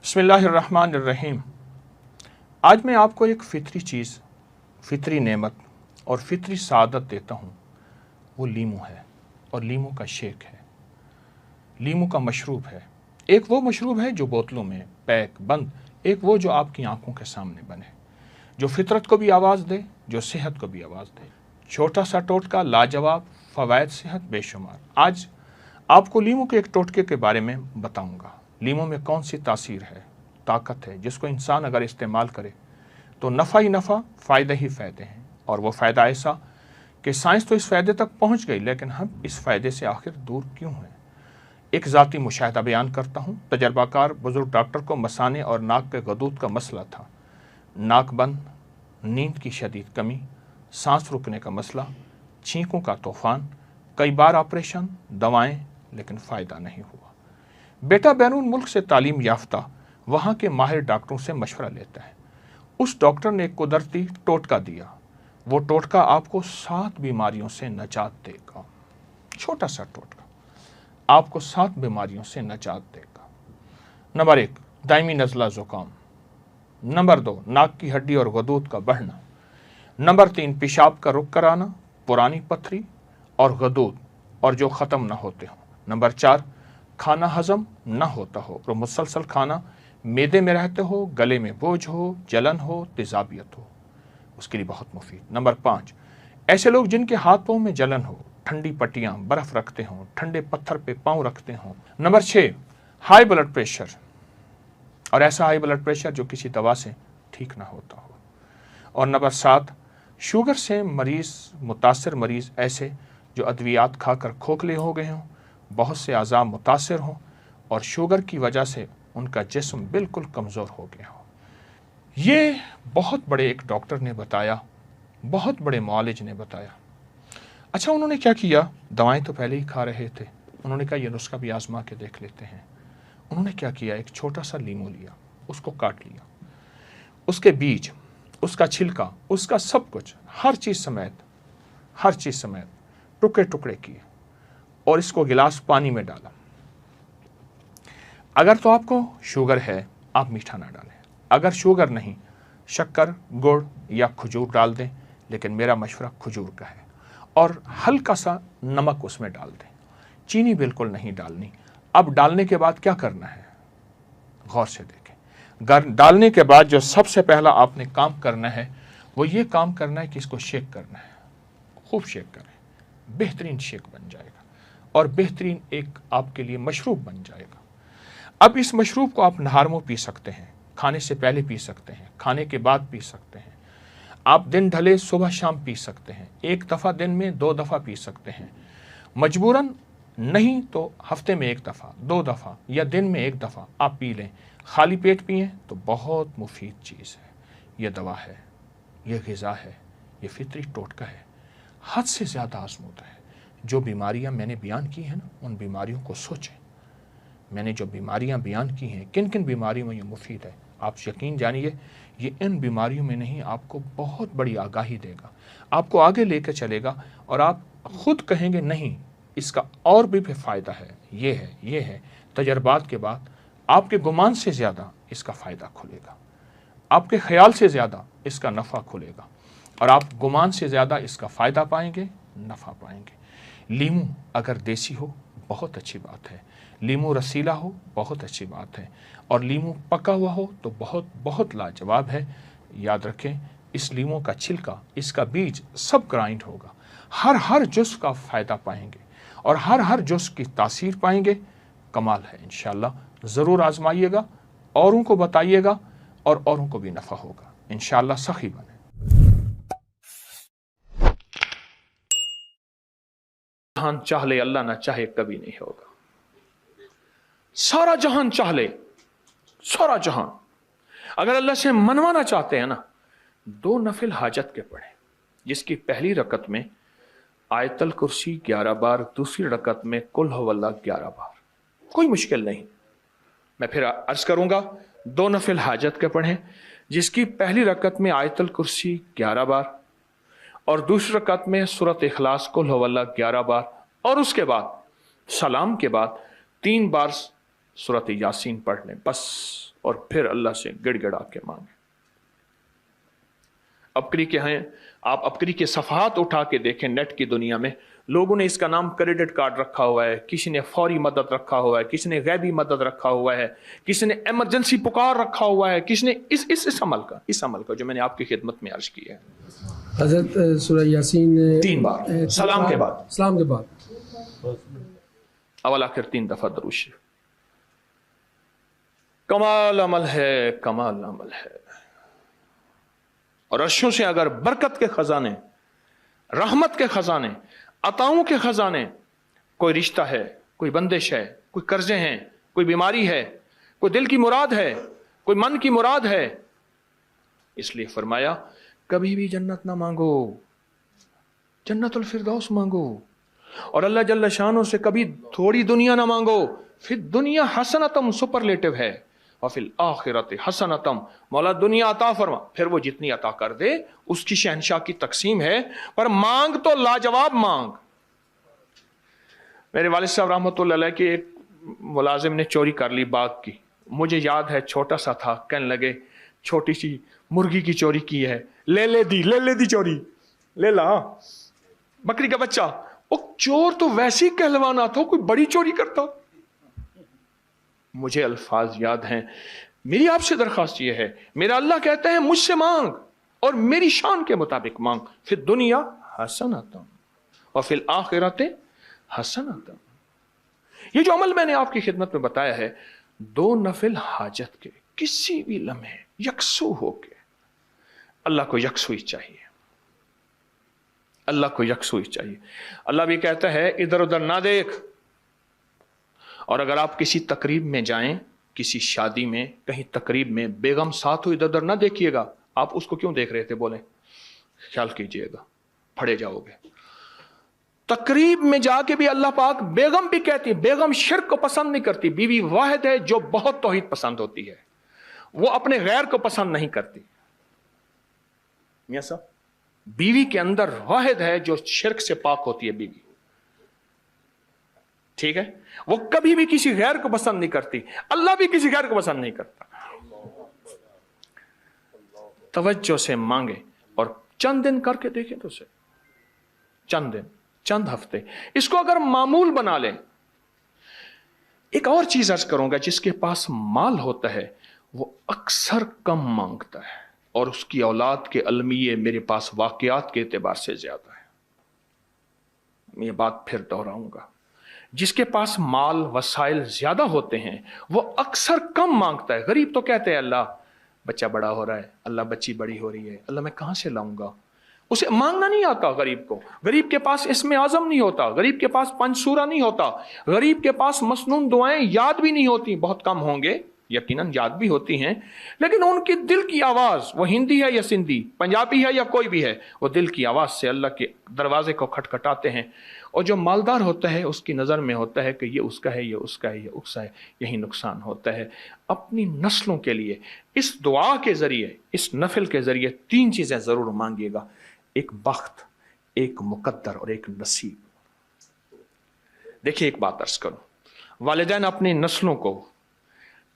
बिस्मिल्लाहिर्रहमानिर्रहीम। आज मैं आपको एक फ़ितरी चीज़, फ़ितरी नेमत और फ़ितरी सआदत देता हूँ। वो लीमू है और लीमू का शेक है, लीमू का मशरूब है। एक वो मशरूब है जो बोतलों में पैक बंद, एक वो जो आपकी आंखों के सामने बने, जो फितरत को भी आवाज़ दे, जो सेहत को भी आवाज़ दे। छोटा सा टोटका, लाजवाब फ़वाइद, सेहत बेशुमार। आज आपको लीमू के एक टोटके के बारे में बताऊंगा। लीमू में कौन सी तासीर है, ताकत है, जिसको इंसान अगर इस्तेमाल करे तो नफ़ा ही नफ़ा, फ़ायदे ही फ़ायदे हैं। और वो फ़ायदा ऐसा कि साइंस तो इस फ़ायदे तक पहुँच गई, लेकिन हम इस फ़ायदे से आखिर दूर क्यों हैं। एक ज़ाती मुशाहिदा बयान करता हूँ। तजर्बाकार बुज़ुर्ग डॉक्टर को मसाने और नाक के गदूद का मसला था। नाक बंद, नींद की शदीद कमी, सांस रुकने का मसला, छींकों का तूफ़ान, कई बार ऑपरेशन, दवाएं, लेकिन फ़ायदा नहीं हुआ। बेटा बैरून मुल्क से तालीम याफ्ता वहाँ के माहिर डॉक्टरों से मशवरा लेता है। उस डॉक्टर ने एक कुदरती टोटका दिया। वो टोटका आपको 7 बीमारियों से निजात देगा। छोटा सा टोटका आपको 7 बीमारियों से निजात देगा। नंबर 1, दायमी नज़ला ज़ुकाम। नंबर 2, नाक की हड्डी और गदूद का बढ़ना। नंबर 3, पेशाब का रुख कराना, पुरानी पथरी और गदूद और जो ख़त्म ना होते हों। नंबर 4, खाना हजम ना होता हो और मुसलसल खाना मैदे में रहते हो, गले में बोझ हो, जलन हो, तेजाबियत हो, उसके लिए बहुत मुफीद। नंबर 5, ऐसे लोग जिनके हाथ पाँव में जलन हो, ठंडी पट्टियाँ, बर्फ़ रखते हों, ठंडे पत्थर पे पाँव रखते हों। नंबर 6, हाई ब्लड प्रेशर, और ऐसा हाई ब्लड प्रेशर जो किसी दवा से ठीक ना होता हो। और नंबर 7, शुगर से मुतासर मरीज़, ऐसे जो अद्वियात खाकर खोखले हो गए हों, बहुत से अज़ा मुतासर हों और शुगर की वजह से उनका जिस्म बिल्कुल कमज़ोर हो गया हो। ये बहुत बड़े एक डॉक्टर ने बताया, बहुत बड़े मुआलिज ने बताया। अच्छा, उन्होंने क्या किया, दवाएं तो पहले ही खा रहे थे। उन्होंने कहा ये नुस्खा भी आजमा के देख लेते हैं। उन्होंने क्या किया, एक छोटा सा लीमू लिया, उसको काट लिया, उसके बीज, उसका छिलका, उसका सब कुछ, हर चीज़ समेत टुकड़े टुकड़े किए और इसको गिलास पानी में डाला। अगर तो आपको शुगर है, आप मीठा ना डालें। अगर शुगर नहीं, शक्कर, गुड़ या खजूर डाल दें, लेकिन मेरा मशवरा खजूर का है। और हल्का सा नमक उसमें डाल दें, चीनी बिल्कुल नहीं डालनी। अब डालने के बाद क्या करना है, गौर से देखें। डालने के बाद जो सबसे पहला आपने काम करना है, वो ये काम करना है कि इसको शेक करना है। खूब शेक करें, बेहतरीन शेक बन जाएगा और बेहतरीन एक आपके लिए मशरूब बन जाएगा। अब इस मशरूब को आप नहार में पी सकते हैं, खाने से पहले पी सकते हैं, खाने के बाद पी सकते हैं। आप दिन ढले सुबह शाम पी सकते हैं, एक दफ़ा दिन में, 2 दफ़ा पी सकते हैं। मजबूरन नहीं तो हफ्ते में 1 दफ़ा, 2 दफ़ा या दिन में 1 दफ़ा आप पी लें। खाली पेट पिएँ तो बहुत मुफीद चीज़ है। ये दवा है, ये ग़िज़ा है, ये फितरी टोटका है, हद से ज़्यादा आज़मूदा है। जो बीमारियां मैंने बयान की हैं ना, उन बीमारियों को सोचें। मैंने जो बीमारियां बयान की हैं, किन किन बीमारियों में ये मुफीद है, आप यकीन जानिए ये इन बीमारियों में नहीं, आपको बहुत बड़ी आगाही देगा, आपको आगे लेकर चलेगा और आप खुद कहेंगे नहीं इसका और भी फ़ायदा है, ये है। तजर्बात के बाद आपके गुमान से ज़्यादा इसका फ़ायदा खुलेगा, आपके ख्याल से ज़्यादा इसका नफ़ा खुलेगा और आप गुमान से ज़्यादा इसका फ़ायदा पाएंगे, नफ़ा पाएंगे। लीमू अगर देसी हो बहुत अच्छी बात है, लीमू रसीला हो बहुत अच्छी बात है, और लीमू पका हुआ हो तो बहुत बहुत लाजवाब है। याद रखें, इस लीमू का छिलका, इसका बीज सब ग्राइंड होगा। हर जुज़ का फ़ायदा पाएंगे और हर जुज़ की तासीर पाएंगे। कमाल है। इंशाअल्लाह ज़रूर आजमाइएगा, औरों को बताइएगा और औरों को भी नफ़ा होगा। इंशाअल्लाह सखी बने। जहान चाह ले अल्लाह ना चाहे कभी नहीं होगा। सारा जहान चाह ले, सारा जहान अगर अल्लाह से मनवाना चाहते हैं ना, 2 नफिल हाजत के पढ़े, जिसकी पहली रकत में आयतल कुर्सी 11 बार, दूसरी रकत में कुल हुवल्लाह 11 बार। कोई मुश्किल नहीं। मैं फिर अर्ज करूंगा, 2 नफिल हाजत के पढ़ें, जिसकी पहली रकत में आयतल कुर्सी 11 बार और दूसरी रकत में सूरत इखलास कुल हुवल्लाह 11 बार, और उसके बाद सलाम के बाद 3 बार सूरत यासीन पढ़ लें। बस और फिर अल्लाह से गिड़गिड़ा के मांगे। अपकरी के हैं, आप अपकरी के सफ़हात उठा के देखें नेट की दुनिया में, लोगों ने इसका नाम क्रेडिट कार्ड रखा हुआ है, किसी ने फौरी मदद रखा हुआ है, किसी ने गैबी मदद रखा हुआ है, किसी ने इमरजेंसी पुकार रखा हुआ है, किसी ने इस अमल का जो मैंने आपकी खिदमत में अर्ज किया है। हज़रत सूरह यासीन 3 बार सलाम के बाद अवल आखिर 3 दफा दरूद शरीफ। कमाल अमल है, कमाल अमल है। और अर्शों से अगर बरकत के खजाने, रहमत के खजाने, अताओं के खजाने, कोई रिश्ता है, कोई बंदिश है, कोई कर्जे हैं, कोई बीमारी है, कोई दिल की मुराद है, कोई मन की मुराद है, इसलिए फरमाया कभी भी जन्नत ना मांगो, जन्नतुल फिरदौस मांगो। और अल्लाह जल्ल शानो से कभी थोड़ी दुनिया ना मांगो। फिर दुनिया हसनतम सुपरलेटिव है, और फिर आखिरत हसनतम, मौला दुनिया अता फरमा, फिर वो जितनी अता कर दे उसकी शहनशाह की तकसीम है, पर मांग तो लाजवाब मांग। मेरे वालिद साहब रहमतुल्लाह अलैह के एक मुलाजिम ने चोरी कर ली बाग की, मुझे याद है छोटा सा था, कहने लगे छोटी सी मुर्गी की चोरी की है, ले दी चोरी, ले ला बकरी का बच्चा। वो चोर तो वैसे ही कहलवाना था, कोई बड़ी चोरी करता। मुझे अल्फाज याद हैं। मेरी आपसे दरखास्त ये है, मेरा अल्लाह कहते हैं मुझसे मांग और मेरी शान के मुताबिक मांग, फिर दुनिया हसनतम और फिर आखिरत हसनतम। ये जो अमल मैंने आपकी खिदमत में बताया है, 2 नफिल हाजत के किसी भी लम्हे यकसू होके, अल्लाह को यकसुई चाहिए, अल्लाह को यकसुई चाहिए। अल्लाह भी कहता है इधर उधर ना देख। और अगर आप किसी तकरीब में जाएं, किसी शादी में, कहीं तकरीब में, बेगम साथ हो, इधर उधर ना देखिएगा। आप उसको क्यों देख रहे थे, बोले ख्याल कीजिएगा, फड़े जाओगे। तकरीब में जाके भी अल्लाह पाक, बेगम भी कहती है, बेगम शिर्क को पसंद नहीं करती, बीवी वाहिद है जो बहुत तौहीद पसंद होती है, वो अपने गैर को पसंद नहीं करती। मियां साहब, बीवी के अंदर वाहिद है जो शिर्क से पाक होती है बीवी, ठीक है, वो कभी भी किसी गैर को पसंद नहीं करती, अल्लाह भी किसी गैर को पसंद नहीं करता। तवज्जो से मांगे और चंद दिन करके देखें तो उसे, चंद दिन, चंद हफ्ते, इसको अगर मामूल बना लें। एक और चीज अर्ज करूंगा, जिसके पास माल होता है वो अक्सर कम मांगता है, और उसकी औलाद के अलमिये मेरे पास वाकयात के एतबार से ज्यादा है। मैं ये बात फिर दोहराऊंगा, जिसके पास माल वसाइल ज्यादा होते हैं वो अक्सर कम मांगता है। गरीब तो कहते हैं अल्लाह बच्चा बड़ा हो रहा है, अल्लाह बच्ची बड़ी हो रही है, अल्लाह मैं कहां से लाऊंगा। उसे मांगना नहीं आता गरीब को। गरीब के पास इसमें आजम नहीं होता, गरीब के पास पंचसूरा नहीं होता, गरीब के पास मसनून दुआएं याद भी नहीं होती। बहुत कम होंगे, यकीनन याद भी होती हैं, लेकिन उनकी दिल की आवाज, वो हिंदी है या सिंधी, पंजाबी है या कोई भी है, वो दिल की आवाज से अल्लाह के दरवाजे को खटखटाते हैं। और जो मालदार होता है उसकी नज़र में होता है कि ये उसका है, ये उसका है, ये उसका है, यही नुकसान होता है। अपनी नस्लों के लिए इस दुआ के ज़रिए, इस नफिल के ज़रिए 3 चीज़ें ज़रूर मांगिएगा, एक बख्त, एक मुकद्दर और एक नसीब। देखिए एक बात अर्ज करूं, वालिदैन अपनी नस्लों को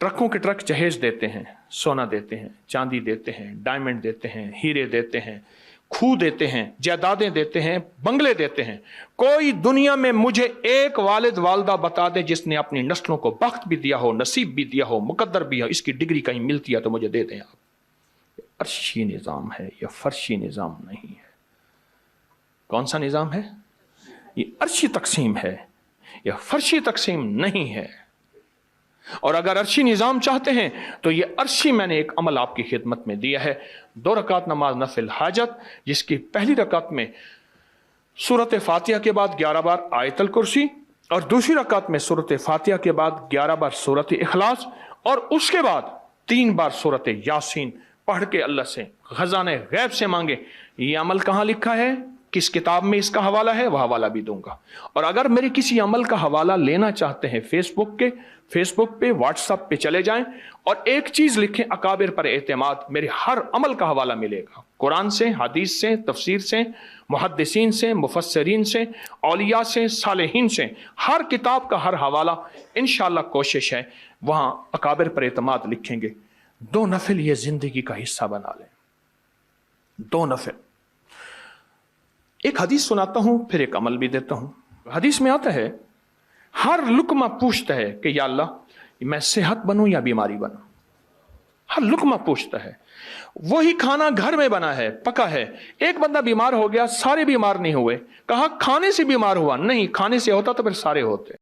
ट्रकों के ट्रक जहेज देते हैं, सोना देते हैं, चांदी देते हैं, डायमंड देते हैं, हीरे देते हैं, खूह देते हैं, जायदादें देते हैं, बंगले देते हैं। कोई दुनिया में मुझे एक वालिद वालदा बता दे जिसने अपनी नस्लों को बख्त भी दिया हो, नसीब भी दिया हो, मुकद्दर भी हो, इसकी डिग्री कहीं मिलती है तो मुझे दे दें आप। अर्शी निज़ाम है, यह फर्शी निज़ाम नहीं है। कौन सा निज़ाम है? ये अर्शी तकसीम है, यह फर्शी तकसीम नहीं है। और अगर अर्शी निज़ाम चाहते हैं तो ये अर्शी मैंने एक अमल आपकी खिदमत में दिया है। 2 रकात नमाज नफिल हाजत, जिसकी पहली रकात में सूरत फातिहा के बाद 11 बार आयतल कुर्सी, और दूसरी रकात में सूरत फातिहा के बाद 11 बार सूरत इखलास, और उसके बाद 3 बार सूरत यासीन पढ़ के अल्लाह से खजाने गैब से मांगे। ये अमल कहाँ लिखा है? किस किताब में इसका हवाला है वह हवाला भी दूंगा। और अगर मेरे किसी अमल का हवाला लेना चाहते हैं फेसबुक पे व्हाट्सएप पे चले जाएं और एक चीज लिखें, अकाबिर पर एतमाद, मेरे हर अमल का हवाला मिलेगा, कुरान से, हदीस से, तफसीर से, मुहद्दिसीन से, मुफस्सरीन से, औलिया से, सालेहीन से, हर किताब का हर हवाला इंशाअल्लाह कोशिश है वहां अकाबिर पर एतमाद लिखेंगे। 2 नफिल ये जिंदगी का हिस्सा बना लें, 2 नफिल। एक हदीस सुनाता हूं फिर एक अमल भी देता हूं। हदीस में आता है, हर लुकमा पूछता है कि या अल्लाह मैं सेहत बनूं या बीमारी बनूं। हर लुकमा पूछता है। वही खाना घर में बना है, पका है, एक बंदा बीमार हो गया, सारे बीमार नहीं हुए। कहा खाने से बीमार हुआ, नहीं, खाने से होता तो फिर सारे होते।